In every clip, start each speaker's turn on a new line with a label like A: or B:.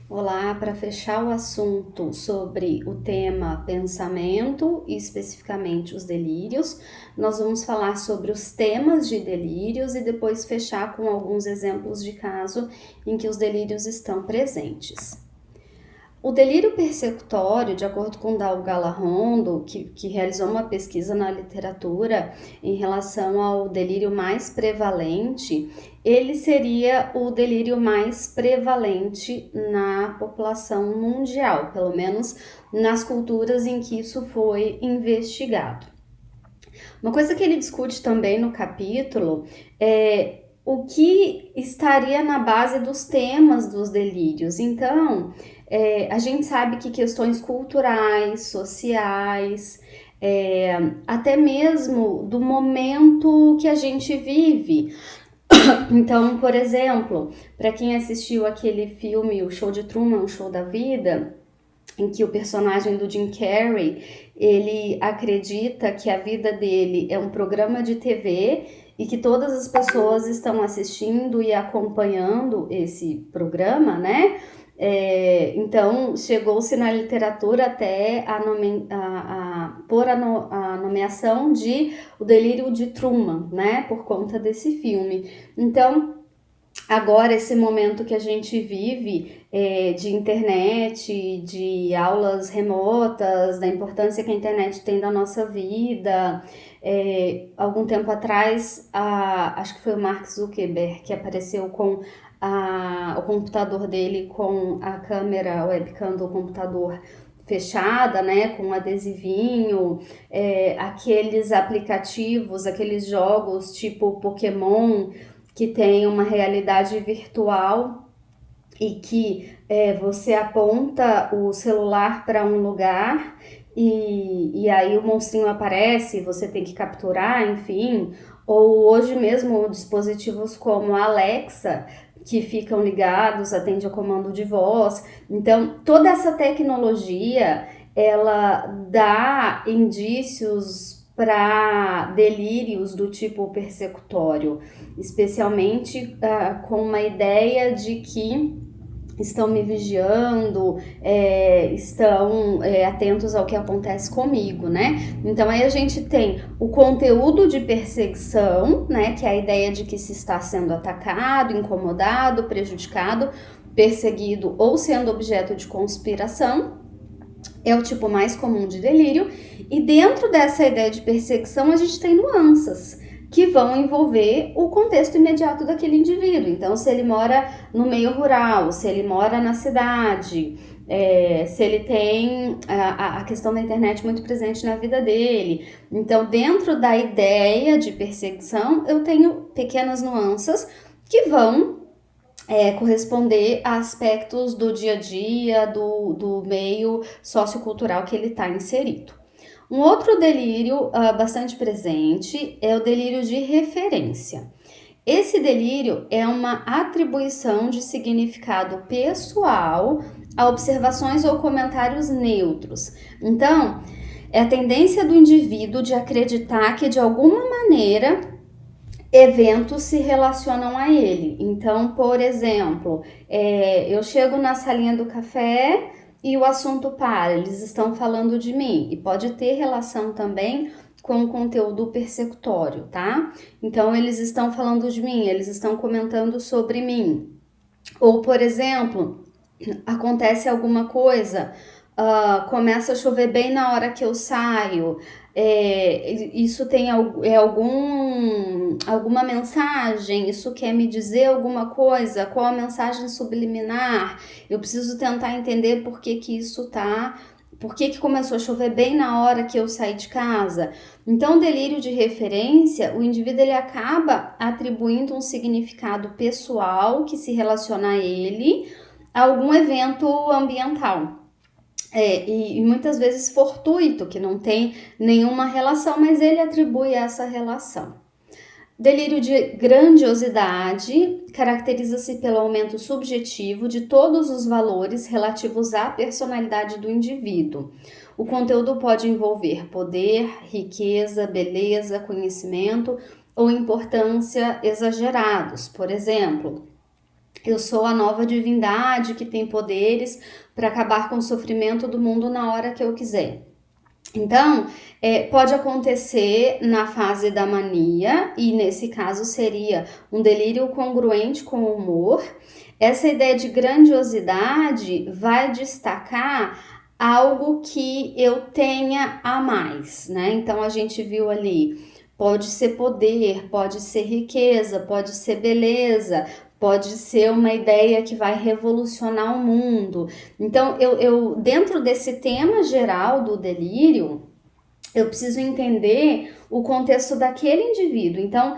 A: Olá, para fechar o assunto sobre o tema pensamento e especificamente os delírios, nós vamos falar sobre os temas de delírios e depois fechar com alguns exemplos de caso em que os delírios estão presentes. O delírio persecutório, de acordo com Dal Galahondo, que realizou uma pesquisa na literatura em relação ao delírio mais prevalente, ele seria o delírio mais prevalente na população mundial, pelo menos nas culturas em que isso foi investigado. Uma coisa que ele discute também no capítulo é o que estaria na base dos temas dos delírios. Então, a gente sabe que questões culturais, sociais, até mesmo do momento que a gente vive. Então, por exemplo, para quem assistiu aquele filme O Show de Truman, O Show da Vida, em que o personagem do Jim Carrey, ele acredita que a vida dele é um programa de TV e que todas as pessoas estão assistindo e acompanhando esse programa, né? Então, chegou-se na literatura até a nomeação de O Delírio de Truman, né? Por conta desse filme. Então, agora, esse momento que a gente vive de internet, de aulas remotas, da importância que a internet tem na nossa vida. Algum tempo atrás, acho que foi o Mark Zuckerberg que apareceu com o computador dele com a câmera, a webcam do computador fechada, né, com um adesivinho, aqueles aplicativos, aqueles jogos tipo Pokémon, que tem uma realidade virtual e que você aponta o celular para um lugar e aí o monstrinho aparece, você tem que capturar, enfim. Ou hoje mesmo dispositivos como a Alexa, que ficam ligados, atende a comando de voz. Então, toda essa tecnologia, ela dá indícios para delírios do tipo persecutório, especialmente com uma ideia de que estão me vigiando, estão atentos ao que acontece comigo, né? Então aí a gente tem o conteúdo de perseguição, né? Que é a ideia de que se está sendo atacado, incomodado, prejudicado, perseguido ou sendo objeto de conspiração. É o tipo mais comum de delírio, e dentro dessa ideia de perseguição a gente tem nuances que vão envolver o contexto imediato daquele indivíduo. Então, se ele mora no meio rural, se ele mora na cidade, se ele tem a questão da internet muito presente na vida dele. Então, dentro da ideia de perseguição, eu tenho pequenas nuances que vão corresponder a aspectos do dia a dia, do meio sociocultural que ele está inserido. Um outro delírio bastante presente é o delírio de referência. Esse delírio é uma atribuição de significado pessoal a observações ou comentários neutros. Então, é a tendência do indivíduo de acreditar que, de alguma maneira, eventos se relacionam a ele. Então, por exemplo, eu chego na salinha do café e o assunto para, eles estão falando de mim, e pode ter relação também com o conteúdo persecutório, tá? Então, eles estão falando de mim, eles estão comentando sobre mim. Ou, por exemplo, acontece alguma coisa, começa a chover bem na hora que eu saio, isso tem alguma mensagem, isso quer me dizer alguma coisa, qual a mensagem subliminar, eu preciso tentar entender por que isso tá, por que começou a chover bem na hora que eu saí de casa. Então, o delírio de referência, o indivíduo ele acaba atribuindo um significado pessoal que se relaciona a ele, a algum evento ambiental. E muitas vezes fortuito, que não tem nenhuma relação, mas ele atribui essa relação. Delírio de grandiosidade caracteriza-se pelo aumento subjetivo de todos os valores relativos à personalidade do indivíduo. O conteúdo pode envolver poder, riqueza, beleza, conhecimento ou importância exagerados. Por exemplo, eu sou a nova divindade que tem poderes para acabar com o sofrimento do mundo na hora que eu quiser. Então, pode acontecer na fase da mania, e nesse caso seria um delírio congruente com o humor. Essa ideia de grandiosidade vai destacar algo que eu tenha a mais, né? Então, a gente viu ali, pode ser poder, pode ser riqueza, pode ser beleza, pode ser uma ideia que vai revolucionar o mundo. Então, eu dentro desse tema geral do delírio, eu preciso entender o contexto daquele indivíduo. Então,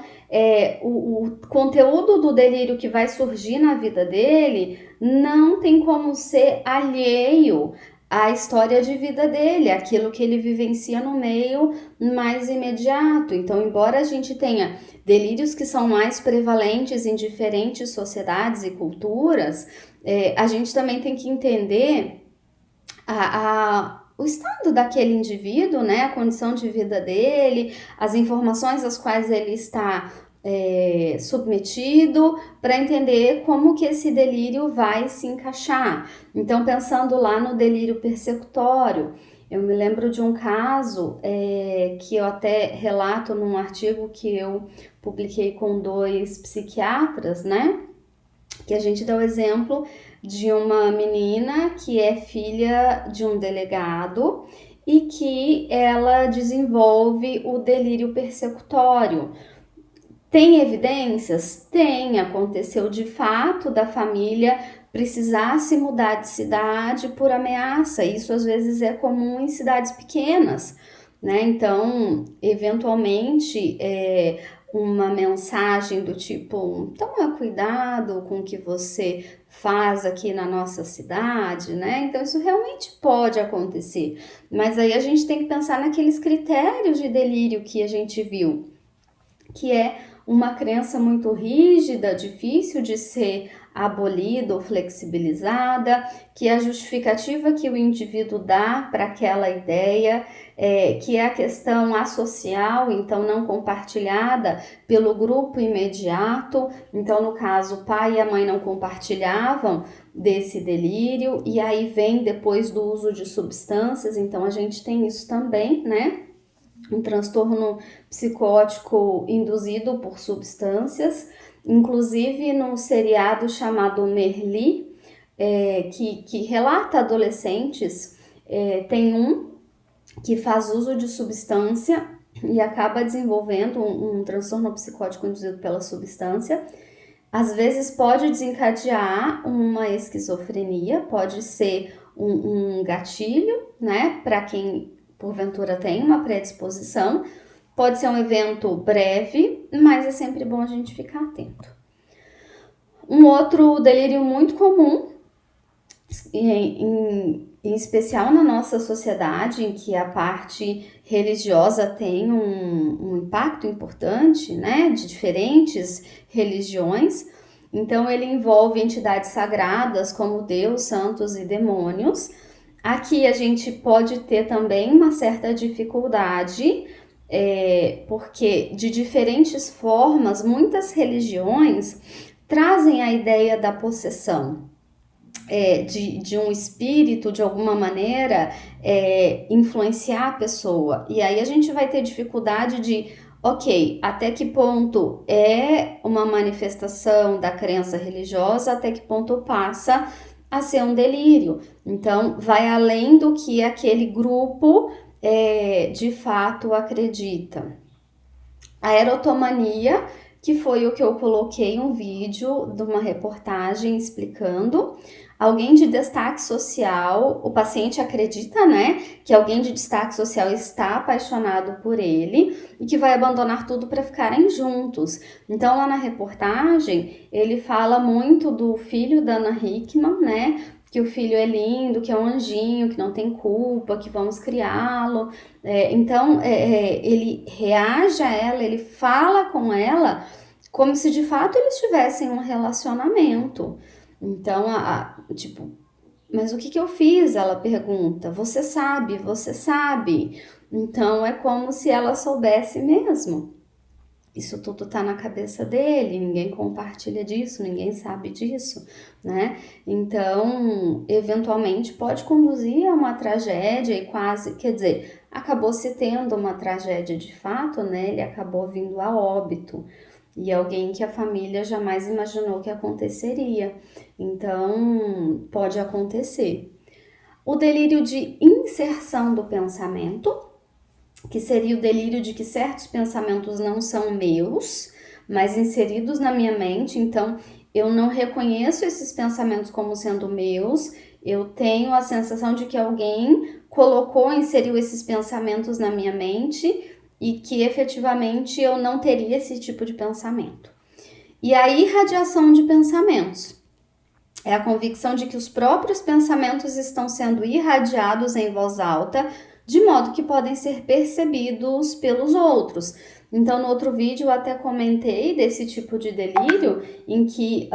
A: o conteúdo do delírio que vai surgir na vida dele não tem como ser alheio à história de vida dele, aquilo que ele vivencia no meio mais imediato. Então, embora a gente tenha delírios que são mais prevalentes em diferentes sociedades e culturas, a gente também tem que entender o estado daquele indivíduo, né, a condição de vida dele, as informações às quais ele está submetido, para entender como que esse delírio vai se encaixar. Então, pensando lá no delírio persecutório, eu me lembro de um caso que eu até relato num artigo que eu publiquei com 2 psiquiatras, né, que a gente dá o exemplo de uma menina que é filha de um delegado e que ela desenvolve o delírio persecutório. Tem evidências? Tem. Aconteceu de fato da família precisar se mudar de cidade por ameaça. Isso às vezes é comum em cidades pequenas, né? Então, eventualmente, uma mensagem do tipo: toma cuidado com o que você faz aqui na nossa cidade, né? Então, isso realmente pode acontecer. Mas aí a gente tem que pensar naqueles critérios de delírio que a gente viu, que é uma crença muito rígida, difícil de ser abolida ou flexibilizada, que é a justificativa que o indivíduo dá para aquela ideia, que é a questão associal, então não compartilhada pelo grupo imediato. Então, no caso, o pai e a mãe não compartilhavam desse delírio, e aí vem depois do uso de substâncias, então a gente tem isso também, né? Um transtorno psicótico induzido por substâncias, inclusive num seriado chamado Merli, que relata adolescentes, tem um que faz uso de substância e acaba desenvolvendo um transtorno psicótico induzido pela substância. Às vezes pode desencadear uma esquizofrenia, pode ser um gatilho, né, para quem porventura tem uma predisposição. Pode ser um evento breve, mas é sempre bom a gente ficar atento. Um outro delírio muito comum, em especial na nossa sociedade, em que a parte religiosa tem um impacto importante, né, de diferentes religiões. Então, ele envolve entidades sagradas como Deus, santos e demônios. Aqui a gente pode ter também uma certa dificuldade, porque de diferentes formas, muitas religiões trazem a ideia da possessão, de um espírito, de alguma maneira, influenciar a pessoa. E aí a gente vai ter dificuldade de, ok, até que ponto é uma manifestação da crença religiosa, até que ponto passa a ser um delírio. Então, vai além do que aquele grupo de fato acredita. A erotomania, que foi o que eu coloquei um vídeo de uma reportagem explicando. Alguém de destaque social, o paciente acredita, né, que alguém de destaque social está apaixonado por ele e que vai abandonar tudo para ficarem juntos. Então, lá na reportagem, ele fala muito do filho da Ana Hickman, né, que o filho é lindo, que é um anjinho, que não tem culpa, que vamos criá-lo. Então, ele reage a ela, ele fala com ela como se de fato eles tivessem um relacionamento. Então, tipo, mas o que eu fiz? Ela pergunta. Você sabe, você sabe. Então, é como se ela soubesse mesmo. Isso tudo tá na cabeça dele, ninguém compartilha disso, ninguém sabe disso, né? Então, eventualmente pode conduzir a uma tragédia e quase, quer dizer, acabou se tendo uma tragédia de fato, né? Ele acabou vindo a óbito e alguém que a família jamais imaginou que aconteceria. Então, pode acontecer. O delírio de inserção do pensamento, que seria o delírio de que certos pensamentos não são meus, mas inseridos na minha mente, então eu não reconheço esses pensamentos como sendo meus, eu tenho a sensação de que alguém colocou, inseriu esses pensamentos na minha mente e que efetivamente eu não teria esse tipo de pensamento. E a irradiação de pensamentos é a convicção de que os próprios pensamentos estão sendo irradiados em voz alta, de modo que podem ser percebidos pelos outros. Então, no outro vídeo eu até comentei desse tipo de delírio, em que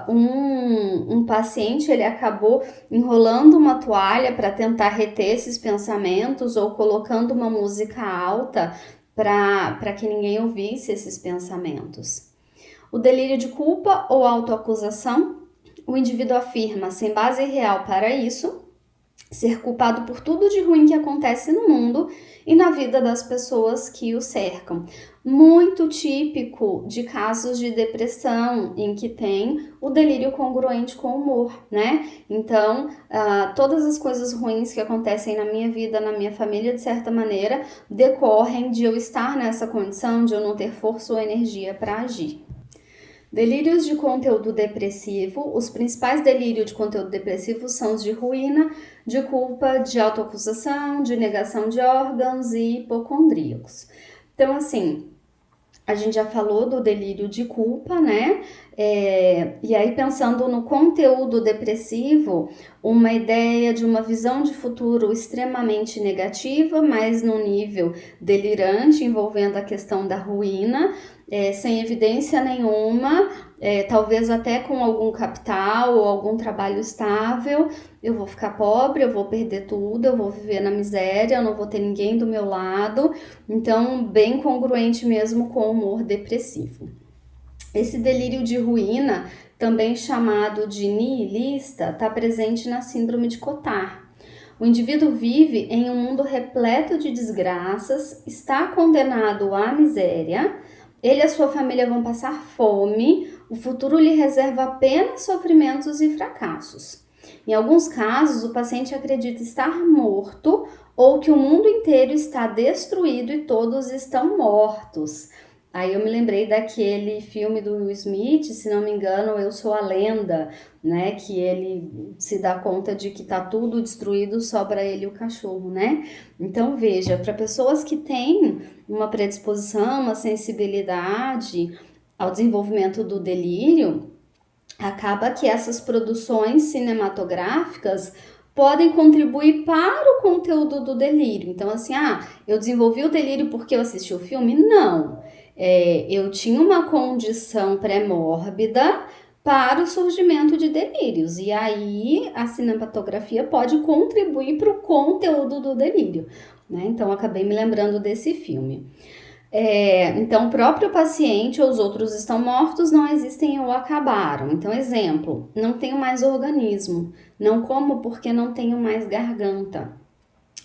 A: um paciente ele acabou enrolando uma toalha para tentar reter esses pensamentos ou colocando uma música alta para que ninguém ouvisse esses pensamentos. O delírio de culpa ou autoacusação, o indivíduo afirma, sem base real para isso, ser culpado por tudo de ruim que acontece no mundo e na vida das pessoas que o cercam. Muito típico de casos de depressão, em que tem o delírio congruente com o humor, né? Então, todas as coisas ruins que acontecem na minha vida, na minha família, de certa maneira, decorrem de eu estar nessa condição, de eu não ter força ou energia para agir. Delírios de conteúdo depressivo. Os principais delírios de conteúdo depressivo são os de ruína, de culpa, de autoacusação, de negação de órgãos e hipocondríacos. Então, assim, a gente já falou do delírio de culpa, né? E aí, pensando no conteúdo depressivo, uma ideia de uma visão de futuro extremamente negativa, mas no nível delirante, envolvendo a questão da ruína, sem evidência nenhuma, talvez até com algum capital ou algum trabalho estável, eu vou ficar pobre, eu vou perder tudo, eu vou viver na miséria, eu não vou ter ninguém do meu lado. Então, bem congruente mesmo com o humor depressivo. Esse delírio de ruína, também chamado de nihilista, está presente na síndrome de Cotard. O indivíduo vive em um mundo repleto de desgraças, está condenado à miséria, ele e a sua família vão passar fome, o futuro lhe reserva apenas sofrimentos e fracassos. Em alguns casos, o paciente acredita estar morto ou que o mundo inteiro está destruído e todos estão mortos. Aí eu me lembrei daquele filme do Will Smith, se não me engano, Eu Sou a Lenda, né? Que ele se dá conta de que tá tudo destruído, sobra ele e o cachorro, né? Então veja, para pessoas que têm uma predisposição, uma sensibilidade ao desenvolvimento do delírio, acaba que essas produções cinematográficas podem contribuir para o conteúdo do delírio. Então, assim, eu desenvolvi o delírio porque eu assisti o filme? Não. Eu tinha uma condição pré-mórbida para o surgimento de delírios. E aí, a cinematografia pode contribuir para o conteúdo do delírio, né? Então, acabei me lembrando desse filme. Então, o próprio paciente ou os outros estão mortos, não existem ou acabaram. Então, exemplo, não tenho mais organismo, não como porque não tenho mais garganta.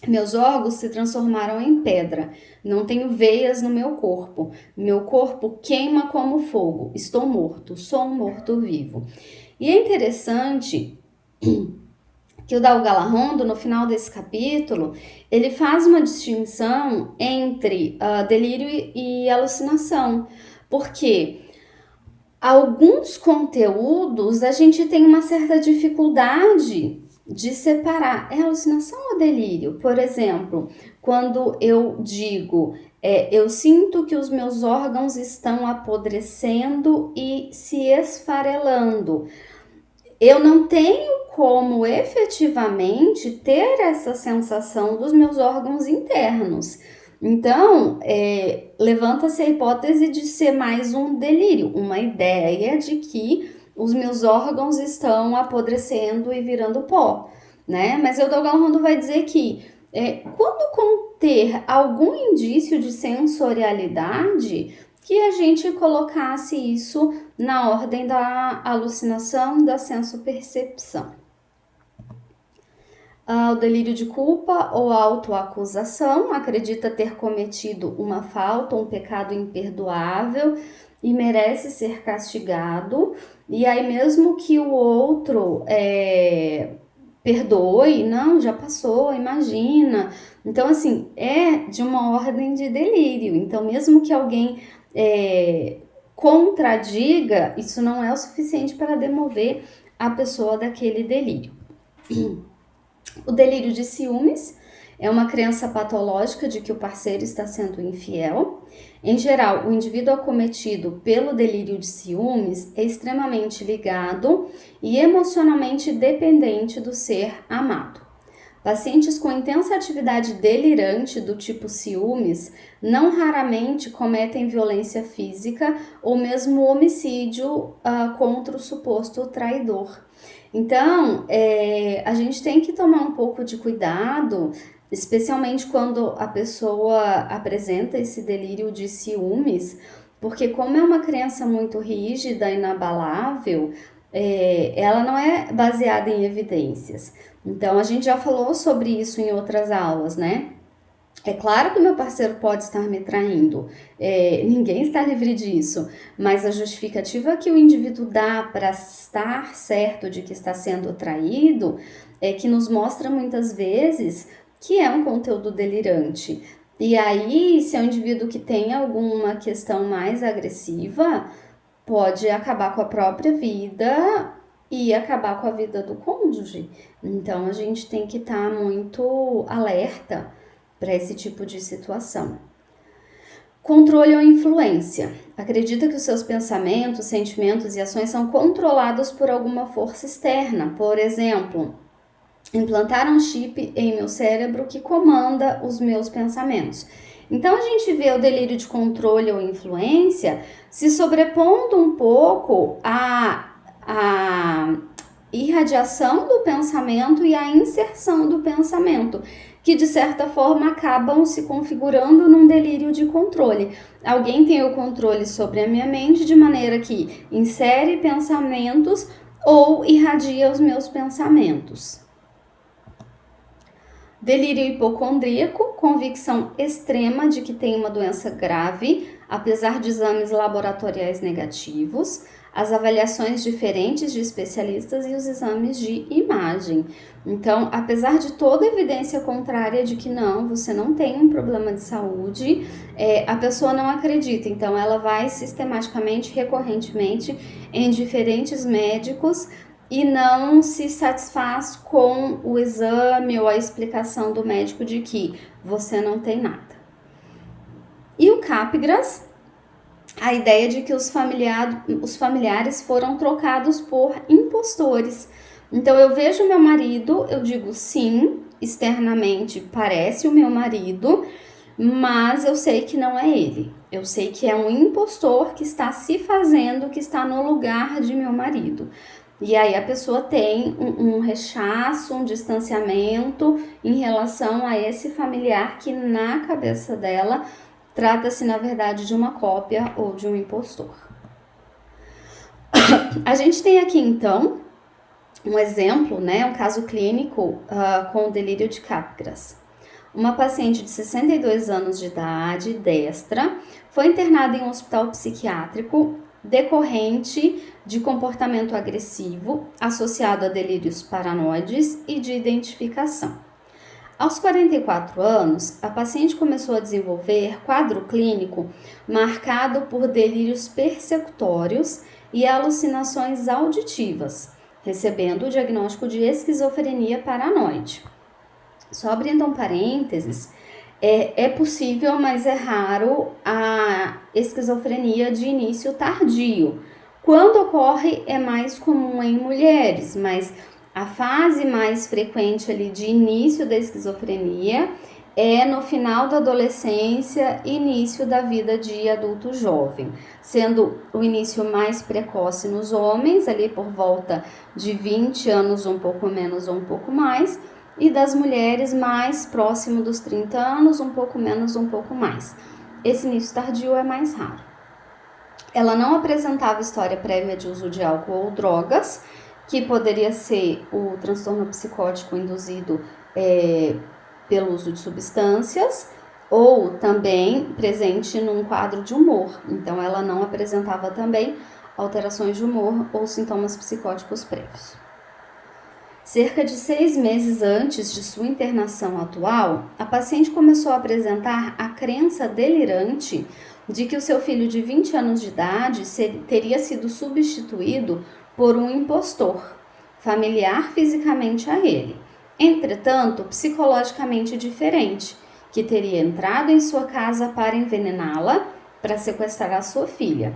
A: Meus órgãos se transformaram em pedra, não tenho veias no meu corpo queima como fogo, estou morto, sou um morto-vivo. E é interessante que o Dal Galarrondo, no final desse capítulo, ele faz uma distinção entre delírio e alucinação, porque alguns conteúdos a gente tem uma certa dificuldade de separar. É alucinação ou delírio? Por exemplo, quando eu digo, eu sinto que os meus órgãos estão apodrecendo e se esfarelando. Eu não tenho como efetivamente ter essa sensação dos meus órgãos internos. Então, levanta-se a hipótese de ser mais um delírio, uma ideia de que os meus órgãos estão apodrecendo e virando pó, né? Mas o Dogal Rondo vai dizer que quando conter algum indício de sensorialidade, que a gente colocasse isso na ordem da alucinação, da sensopercepção. O delírio de culpa ou autoacusação, acredita ter cometido uma falta, um pecado imperdoável e merece ser castigado, e aí mesmo que o outro perdoe, não, já passou, imagina. Então, assim, é de uma ordem de delírio. Então, mesmo que alguém contradiga, isso não é o suficiente para demover a pessoa daquele delírio. O delírio de ciúmes é uma crença patológica de que o parceiro está sendo infiel. Em geral, o indivíduo acometido pelo delírio de ciúmes é extremamente ligado e emocionalmente dependente do ser amado. Pacientes com intensa atividade delirante do tipo ciúmes não raramente cometem violência física ou mesmo homicídio contra o suposto traidor. Então, a gente tem que tomar um pouco de cuidado, especialmente quando a pessoa apresenta esse delírio de ciúmes, porque como é uma crença muito rígida, inabalável, ela não é baseada em evidências. Então, a gente já falou sobre isso em outras aulas, né? É claro que o meu parceiro pode estar me traindo, ninguém está livre disso, mas a justificativa que o indivíduo dá para estar certo de que está sendo traído é que nos mostra muitas vezes que é um conteúdo delirante. E aí, se é um indivíduo que tem alguma questão mais agressiva, pode acabar com a própria vida e acabar com a vida do cônjuge. Então, a gente tem que estar muito alerta para esse tipo de situação. Controle ou influência. Acredita que os seus pensamentos, sentimentos e ações são controlados por alguma força externa. Por exemplo, implantar um chip em meu cérebro que comanda os meus pensamentos. Então, a gente vê o delírio de controle ou influência se sobrepondo um pouco à irradiação do pensamento e à inserção do pensamento, que de certa forma acabam se configurando num delírio de controle. Alguém tem o controle sobre a minha mente de maneira que insere pensamentos ou irradia os meus pensamentos. Delírio hipocondríaco, convicção extrema de que tem uma doença grave, apesar de exames laboratoriais negativos, as avaliações diferentes de especialistas e os exames de imagem. Então, apesar de toda a evidência contrária de que não, você não tem um problema de saúde, a pessoa não acredita. Então, ela vai sistematicamente, recorrentemente, em diferentes médicos e não se satisfaz com o exame ou a explicação do médico de que você não tem nada. E o Capgras, a ideia de que os familiares foram trocados por impostores. Então, eu vejo meu marido, eu digo sim, externamente parece o meu marido, mas eu sei que não é ele. Eu sei que é um impostor que está se fazendo, que está no lugar de meu marido. E aí a pessoa tem um rechaço, um distanciamento em relação a esse familiar que na cabeça dela trata-se, na verdade, de uma cópia ou de um impostor. A gente tem aqui, então, um exemplo, né, um caso clínico com o delírio de Capgras. Uma paciente de 62 anos de idade, destra, foi internada em um hospital psiquiátrico decorrente de comportamento agressivo associado a delírios paranoides e de identificação. Aos 44 anos, a paciente começou a desenvolver quadro clínico marcado por delírios persecutórios e alucinações auditivas, recebendo o diagnóstico de esquizofrenia paranoide. Só abrindo um parênteses, é possível, mas é raro, a esquizofrenia de início tardio. Quando ocorre, é mais comum em mulheres, mas a fase mais frequente ali de início da esquizofrenia é no final da adolescência e início da vida de adulto jovem, sendo o início mais precoce nos homens, ali por volta de 20 anos, um pouco menos ou um pouco mais, e das mulheres mais próximo dos 30 anos, um pouco menos, um pouco mais. Esse início tardio é mais raro. Ela não apresentava história prévia de uso de álcool ou drogas, que poderia ser o transtorno psicótico induzido pelo uso de substâncias, ou também presente num quadro de humor. Então, ela não apresentava também alterações de humor ou sintomas psicóticos prévios. Cerca de 6 meses antes de sua internação atual, a paciente começou a apresentar a crença delirante de que o seu filho de 20 anos de idade teria sido substituído por um impostor, familiar fisicamente a ele, entretanto psicologicamente diferente, que teria entrado em sua casa para envenená-la, para sequestrar a sua filha.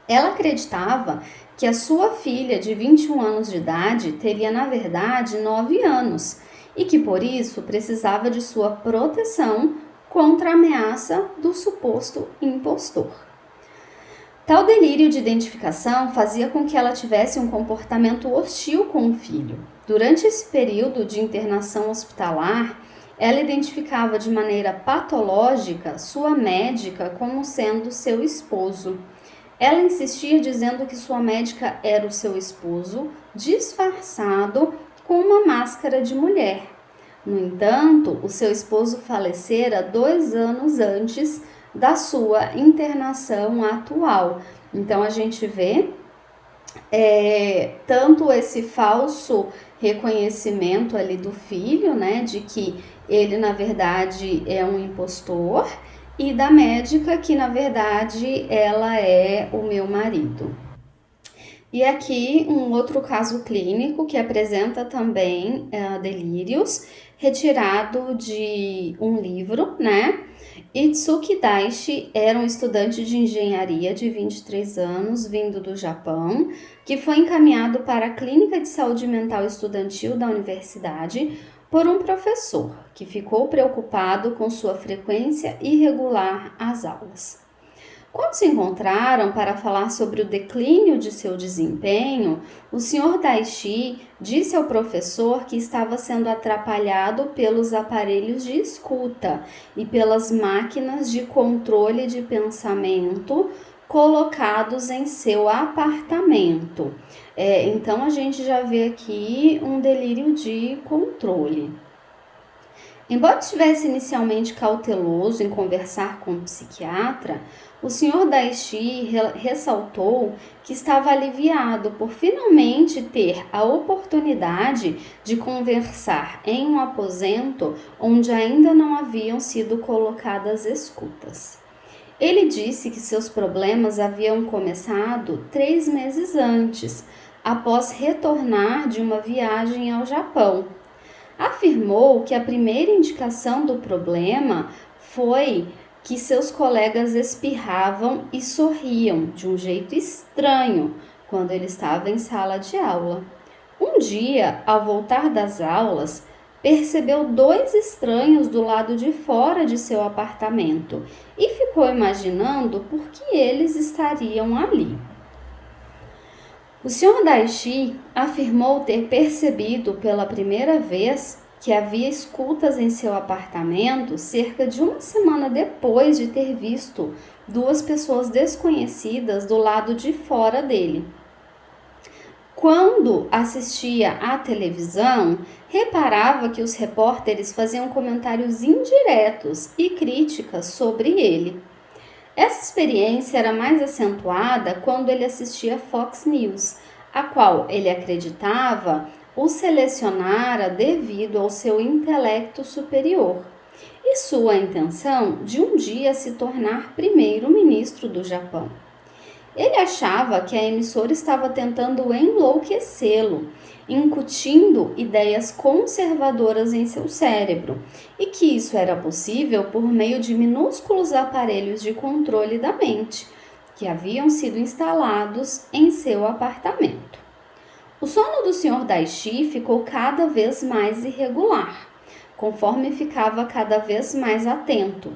A: Ela acreditava que a sua filha de 21 anos de idade teria, na verdade, 9 anos e que, por isso, precisava de sua proteção contra a ameaça do suposto impostor. Tal delírio de identificação fazia com que ela tivesse um comportamento hostil com o filho. Durante esse período de internação hospitalar, ela identificava de maneira patológica sua médica como sendo seu esposo. Ela insistia dizendo que sua médica era o seu esposo, disfarçado com uma máscara de mulher. No entanto, o seu esposo falecera 2 anos antes da sua internação atual. Então, a gente vê tanto esse falso reconhecimento ali do filho, né, de que ele, na verdade, é um impostor, e da médica que, na verdade, ela é o meu marido. E aqui um outro caso clínico que apresenta também delírios, retirado de um livro, né? Itsuki Daishi era um estudante de engenharia de 23 anos, vindo do Japão, que foi encaminhado para a Clínica de Saúde Mental Estudantil da universidade por um professor, que ficou preocupado com sua frequência irregular às aulas. Quando se encontraram para falar sobre o declínio de seu desempenho, o Sr. Daishi disse ao professor que estava sendo atrapalhado pelos aparelhos de escuta e pelas máquinas de controle de pensamento colocados em seu apartamento. Então, a gente já vê aqui um delírio de controle. Embora estivesse inicialmente cauteloso em conversar com o psiquiatra, o Sr. Daishi ressaltou que estava aliviado por finalmente ter a oportunidade de conversar em um aposento onde ainda não haviam sido colocadas escutas. Ele disse que seus problemas haviam começado 3 meses antes, após retornar de uma viagem ao Japão. Afirmou que a primeira indicação do problema foi que seus colegas espirravam e sorriam de um jeito estranho quando ele estava em sala de aula. Um dia, ao voltar das aulas, percebeu 2 estranhos do lado de fora de seu apartamento e ficou imaginando por que eles estariam ali. O Sr. Daishi afirmou ter percebido pela primeira vez que havia escutas em seu apartamento cerca de 1 semana depois de ter visto 2 pessoas desconhecidas do lado de fora dele. Quando assistia à televisão, reparava que os repórteres faziam comentários indiretos e críticas sobre ele. Essa experiência era mais acentuada quando ele assistia Fox News, a qual ele acreditava o selecionara devido ao seu intelecto superior e sua intenção de um dia se tornar primeiro-ministro do Japão. Ele achava que a emissora estava tentando enlouquecê-lo, incutindo ideias conservadoras em seu cérebro, e que isso era possível por meio de minúsculos aparelhos de controle da mente, que haviam sido instalados em seu apartamento. O sono do Sr. Daishi ficou cada vez mais irregular, conforme ficava cada vez mais atento.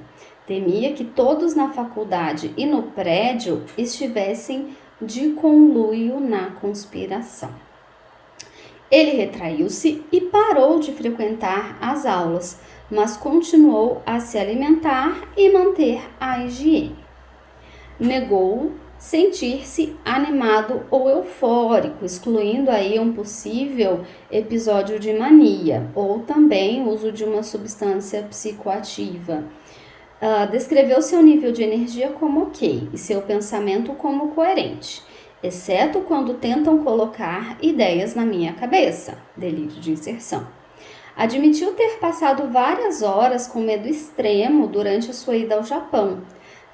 A: Temia que todos na faculdade e no prédio estivessem de conluio na conspiração. Ele retraiu-se e parou de frequentar as aulas, mas continuou a se alimentar e manter a higiene. Negou sentir-se animado ou eufórico, excluindo aí um possível episódio de mania, ou também o uso de uma substância psicoativa. Descreveu seu nível de energia como ok e seu pensamento como coerente, exceto quando tentam colocar ideias na minha cabeça, delírio de inserção. Admitiu ter passado várias horas com medo extremo durante a sua ida ao Japão.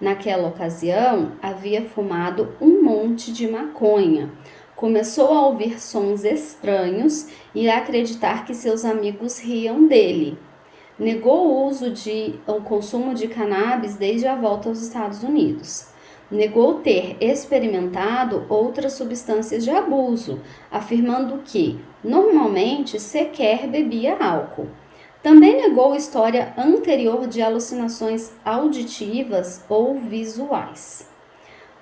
A: Naquela ocasião, havia fumado um monte de maconha. Começou a ouvir sons estranhos e a acreditar que seus amigos riam dele. Negou o consumo de cannabis desde a volta aos Estados Unidos. Negou ter experimentado outras substâncias de abuso, afirmando que, normalmente, sequer bebia álcool. Também negou história anterior de alucinações auditivas ou visuais.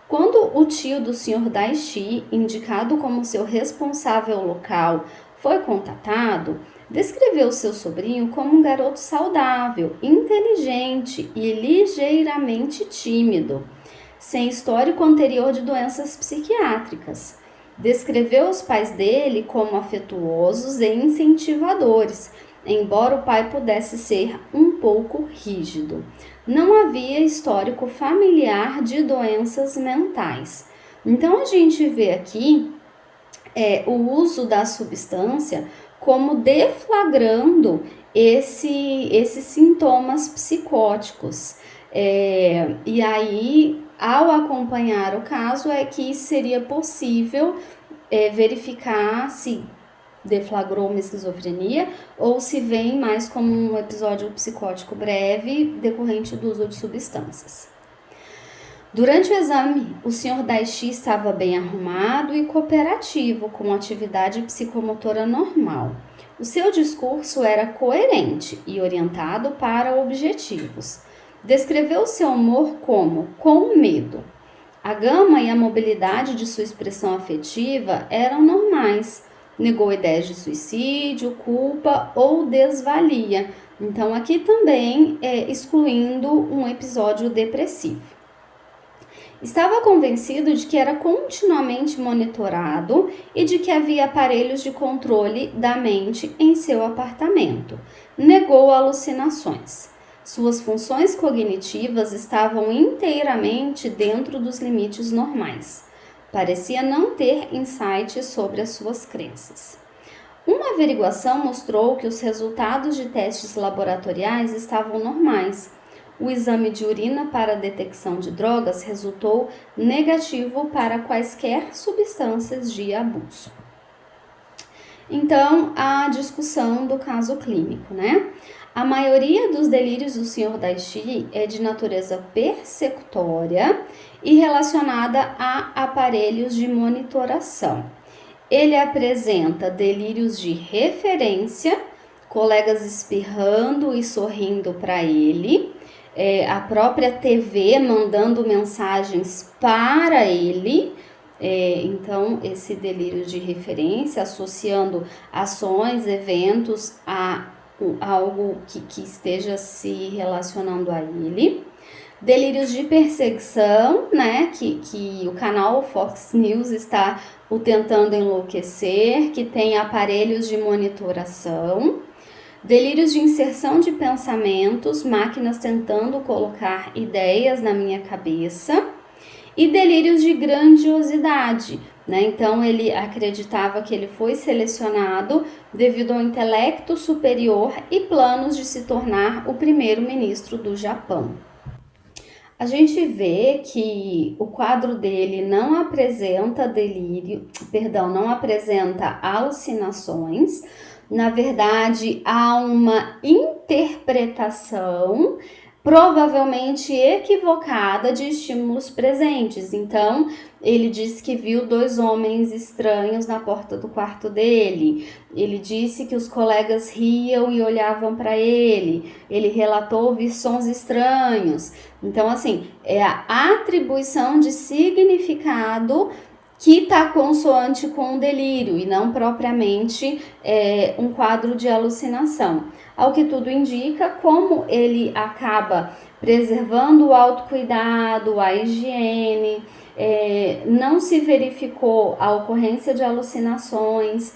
A: Quando o tio do Sr. Daishi, indicado como seu responsável local, foi contatado, descreveu seu sobrinho como um garoto saudável, inteligente e ligeiramente tímido, sem histórico anterior de doenças psiquiátricas. Descreveu os pais dele como afetuosos e incentivadores, embora o pai pudesse ser um pouco rígido. Não havia histórico familiar de doenças mentais. Então a gente vê aqui o uso da substância como deflagrando esses sintomas psicóticos. E aí, ao acompanhar o caso, é que seria possível verificar se deflagrou uma esquizofrenia ou se vem mais como um episódio psicótico breve decorrente do uso de substâncias. Durante o exame, o Sr. Daishi estava bem arrumado e cooperativo, com atividade psicomotora normal. O seu discurso era coerente e orientado para objetivos. Descreveu seu humor como com medo. A gama e a mobilidade de sua expressão afetiva eram normais. Negou ideias de suicídio, culpa ou desvalia. Então, aqui também excluindo um episódio depressivo. Estava convencido de que era continuamente monitorado e de que havia aparelhos de controle da mente em seu apartamento. Negou alucinações. Suas funções cognitivas estavam inteiramente dentro dos limites normais. Parecia não ter insights sobre as suas crenças. Uma averiguação mostrou que os resultados de testes laboratoriais estavam normais. O exame de urina para a detecção de drogas resultou negativo para quaisquer substâncias de abuso. Então, a discussão do caso clínico, né? A maioria dos delírios do Sr. Daishi é de natureza persecutória e relacionada a aparelhos de monitoração. Ele apresenta delírios de referência, colegas espirrando e sorrindo para ele, a própria TV mandando mensagens para ele. Então, esse delírio de referência, associando ações, eventos a algo que esteja se relacionando a ele. Delírios de perseguição, né, que o canal Fox News está o tentando enlouquecer, que tem aparelhos de monitoração. Delírios de inserção de pensamentos, máquinas tentando colocar ideias na minha cabeça. E delírios de grandiosidade, né? Então ele acreditava que ele foi selecionado devido ao intelecto superior e planos de se tornar o primeiro-ministro do Japão. A gente vê que o quadro dele não apresenta não apresenta alucinações. Na verdade, há uma interpretação provavelmente equivocada de estímulos presentes. Então, ele disse que viu 2 homens estranhos na porta do quarto dele. Ele disse que os colegas riam e olhavam para ele. Ele relatou ouvir sons estranhos. Então, assim, é a atribuição de significado que está consoante com o delírio e não propriamente um quadro de alucinação. Ao que tudo indica, como ele acaba preservando o autocuidado, a higiene, não se verificou a ocorrência de alucinações,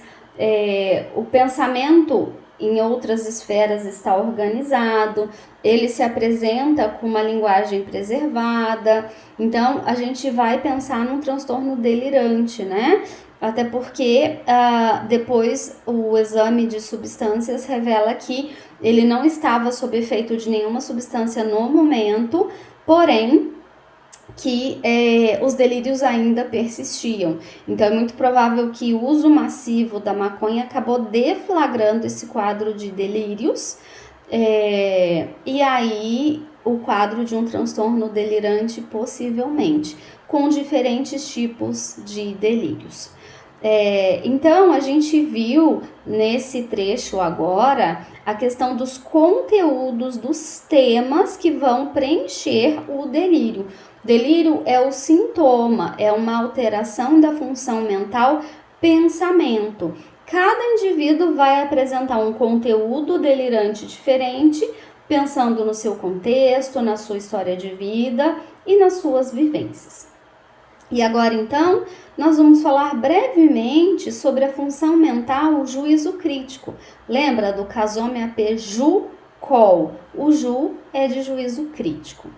A: o pensamento em outras esferas está organizado, ele se apresenta com uma linguagem preservada. Então, a gente vai pensar num transtorno delirante, né? Até porque depois o exame de substâncias revela que ele não estava sob efeito de nenhuma substância no momento, porém que os delírios ainda persistiam. Então, é muito provável que o uso massivo da maconha acabou deflagrando esse quadro de delírios, e aí o quadro de um transtorno delirante possivelmente, com diferentes tipos de delírios. Então, a gente viu nesse trecho agora a questão dos conteúdos, dos temas que vão preencher o delírio. Delírio é o sintoma, é uma alteração da função mental pensamento. Cada indivíduo vai apresentar um conteúdo delirante diferente, pensando no seu contexto, na sua história de vida e nas suas vivências. E agora, então, nós vamos falar brevemente sobre a função mental, o juízo crítico. Lembra do casome AP ju-col? O ju é de juízo crítico.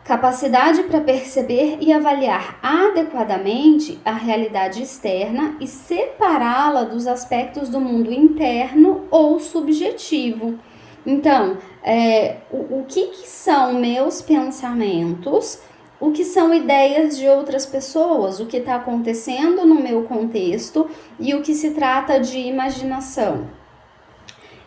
A: Capacidade para perceber e avaliar adequadamente a realidade externa e separá-la dos aspectos do mundo interno ou subjetivo. Então, o que são meus pensamentos? O que são ideias de outras pessoas, o que está acontecendo no meu contexto e o que se trata de imaginação.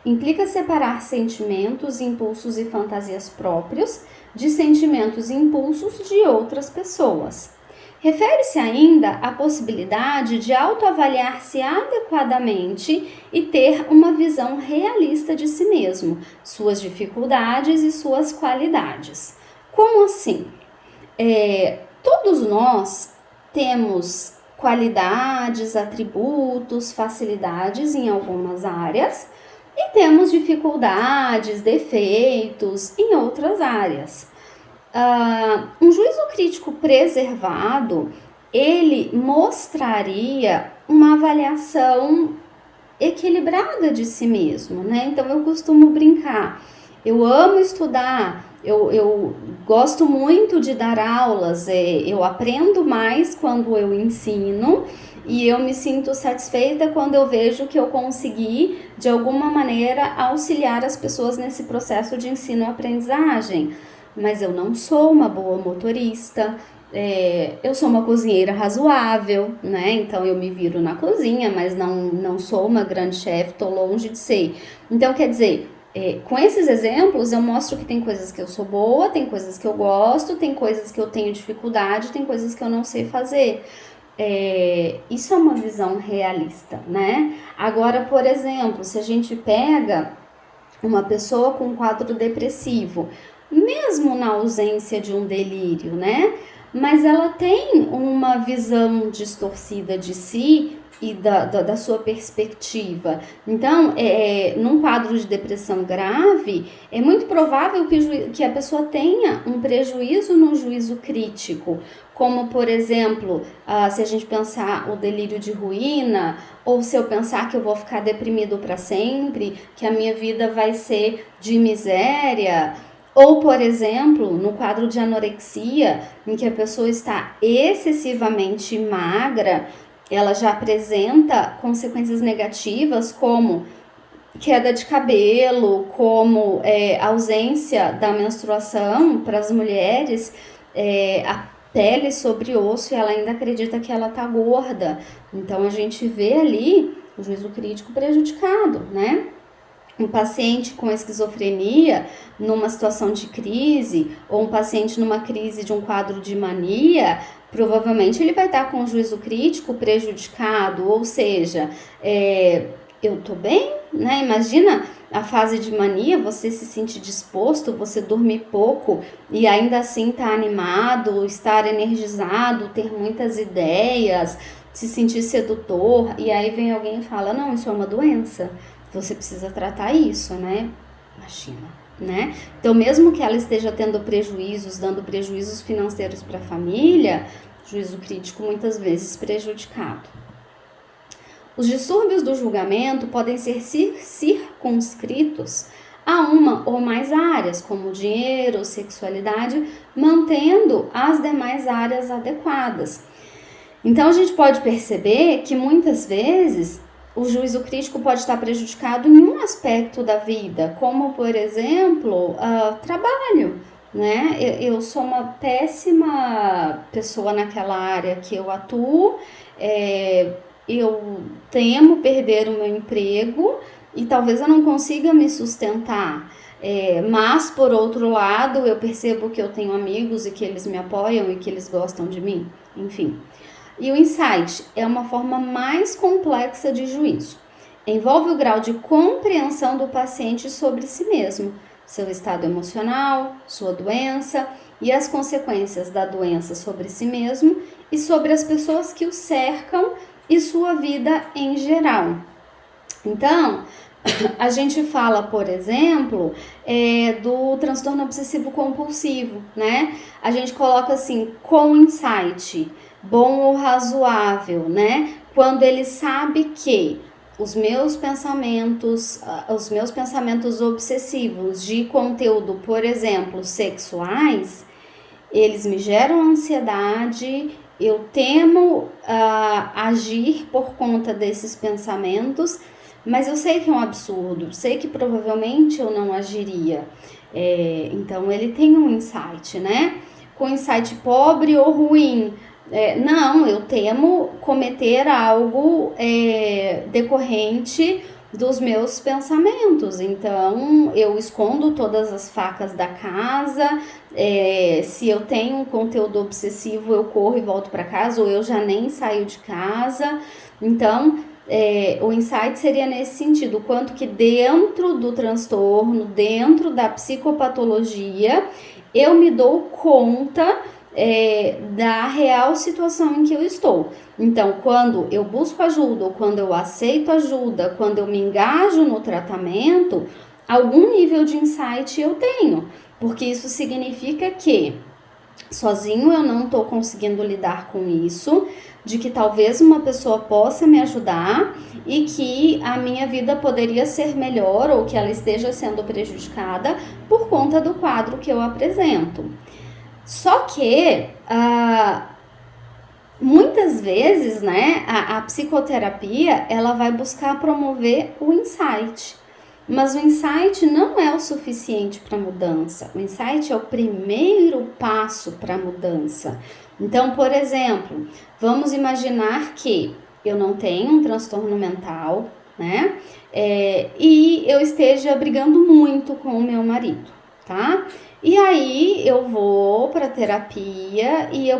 A: Implica separar sentimentos, impulsos e fantasias próprios de sentimentos e impulsos de outras pessoas. Refere-se ainda à possibilidade de autoavaliar-se adequadamente e ter uma visão realista de si mesmo, suas dificuldades e suas qualidades. Como assim? Todos nós temos qualidades, atributos, facilidades em algumas áreas e temos dificuldades, defeitos em outras áreas. Um juízo crítico preservado, ele mostraria uma avaliação equilibrada de si mesmo, né? Então, eu costumo brincar, eu amo estudar, eu gosto muito de dar aulas, eu aprendo mais quando eu ensino e eu me sinto satisfeita quando eu vejo que eu consegui, de alguma maneira, auxiliar as pessoas nesse processo de ensino-aprendizagem. Mas eu não sou uma boa motorista, eu sou uma cozinheira razoável, né? Então eu me viro na cozinha, mas não sou uma grande chefe, tô longe de ser. Então, quer dizer, com esses exemplos eu mostro que tem coisas que eu sou boa, tem coisas que eu gosto, tem coisas que eu tenho dificuldade, tem coisas que eu não sei fazer. Isso é uma visão realista, né? Agora, por exemplo, se a gente pega uma pessoa com um quadro depressivo, mesmo na ausência de um delírio, né? Mas ela tem uma visão distorcida de si e da sua perspectiva. Então, num quadro de depressão grave, é muito provável que a pessoa tenha um prejuízo no juízo crítico, como, por exemplo, se a gente pensar o delírio de ruína, ou se eu pensar que eu vou ficar deprimido para sempre, que a minha vida vai ser de miséria. Ou, por exemplo, no quadro de anorexia, em que a pessoa está excessivamente magra, ela já apresenta consequências negativas como queda de cabelo, como ausência da menstruação para as mulheres, a pele sobre osso, e ela ainda acredita que ela está gorda. Então, a gente vê ali o juízo crítico prejudicado, né? Um paciente com esquizofrenia numa situação de crise, ou um paciente numa crise de um quadro de mania, provavelmente ele vai estar com o juízo crítico prejudicado, ou seja, eu tô bem, né? Imagina a fase de mania, você se sentir disposto, você dormir pouco e ainda assim estar animado, estar energizado, ter muitas ideias, se sentir sedutor, e aí vem alguém e fala, não, isso é uma doença. Você precisa tratar isso, né? Imagina, né? Então, mesmo que ela esteja tendo prejuízos, dando prejuízos financeiros para a família, juízo crítico muitas vezes prejudicado. Os distúrbios do julgamento podem ser circunscritos a uma ou mais áreas, como dinheiro, sexualidade, mantendo as demais áreas adequadas. Então, a gente pode perceber que muitas vezes o juízo crítico pode estar prejudicado em um aspecto da vida, como, por exemplo, trabalho, né? Eu sou uma péssima pessoa naquela área que eu atuo, eu temo perder o meu emprego e talvez eu não consiga me sustentar. Mas, por outro lado, eu percebo que eu tenho amigos e que eles me apoiam e que eles gostam de mim, enfim. E o insight é uma forma mais complexa de juízo. Envolve o grau de compreensão do paciente sobre si mesmo, seu estado emocional, sua doença e as consequências da doença sobre si mesmo e sobre as pessoas que o cercam e sua vida em geral. Então, a gente fala, por exemplo, do transtorno obsessivo compulsivo, né? A gente coloca assim, com insight, bom ou razoável, né? Quando ele sabe que os meus pensamentos obsessivos de conteúdo, por exemplo, sexuais, eles me geram ansiedade, eu temo agir por conta desses pensamentos, mas eu sei que é um absurdo, sei que provavelmente eu não agiria. Então ele tem um insight, né? Com insight pobre ou ruim. Não, eu temo cometer algo decorrente dos meus pensamentos, então eu escondo todas as facas da casa, se eu tenho um conteúdo obsessivo eu corro e volto para casa, ou eu já nem saio de casa. Então o insight seria nesse sentido, quanto que dentro do transtorno, dentro da psicopatologia, eu me dou conta da real situação em que eu estou. Então, quando eu busco ajuda, ou quando eu aceito ajuda, quando eu me engajo no tratamento, algum nível de insight eu tenho, porque isso significa que sozinho eu não estou conseguindo lidar com isso, de que talvez uma pessoa possa me ajudar e que a minha vida poderia ser melhor ou que ela esteja sendo prejudicada por conta do quadro que eu apresento. Só que muitas vezes, né, a psicoterapia ela vai buscar promover o insight, mas o insight não é o suficiente para a mudança. O insight é o primeiro passo para a mudança. Então, por exemplo, vamos imaginar que eu não tenho um transtorno mental, né, e eu esteja brigando muito com o meu marido, tá? E aí eu vou para terapia e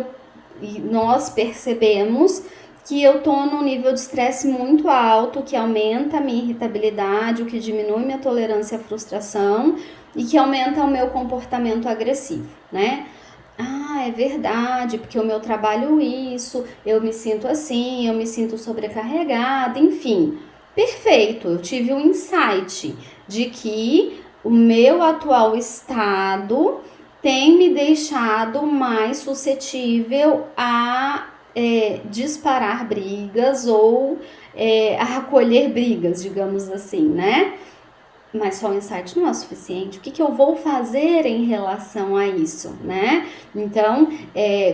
A: nós percebemos que eu tô num nível de estresse muito alto, que aumenta a minha irritabilidade, o que diminui minha tolerância à frustração e que aumenta o meu comportamento agressivo, né? É verdade, porque o meu trabalho isso, eu me sinto assim, eu me sinto sobrecarregada, enfim. Perfeito, eu tive um insight de que o meu atual estado tem me deixado mais suscetível a disparar brigas ou a acolher brigas, digamos assim, né? Mas só o insight não é suficiente. O que eu vou fazer em relação a isso, né? Então,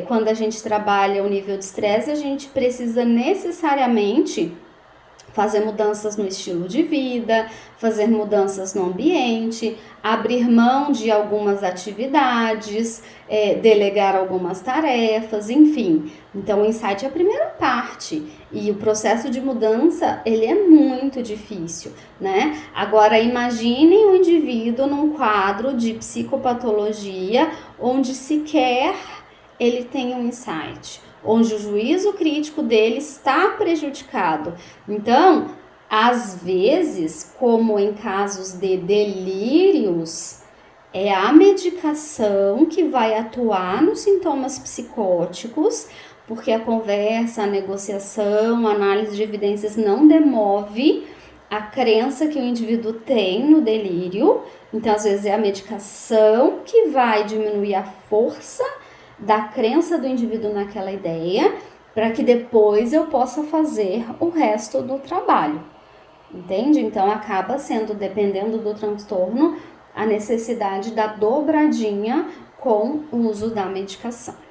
A: quando a gente trabalha o nível de estresse, a gente precisa necessariamente fazer mudanças no estilo de vida, fazer mudanças no ambiente, abrir mão de algumas atividades, delegar algumas tarefas, enfim. Então, o insight é a primeira parte e o processo de mudança, ele é muito difícil, né? Agora, imaginem um indivíduo num quadro de psicopatologia onde sequer ele tem um insight, onde o juízo crítico dele está prejudicado. Então, às vezes, como em casos de delírios, é a medicação que vai atuar nos sintomas psicóticos, porque a conversa, a negociação, a análise de evidências não demove a crença que o indivíduo tem no delírio. Então, às vezes, é a medicação que vai diminuir a força da crença do indivíduo naquela ideia, para que depois eu possa fazer o resto do trabalho. Entende? Então acaba sendo, dependendo do transtorno, a necessidade da dobradinha com o uso da medicação.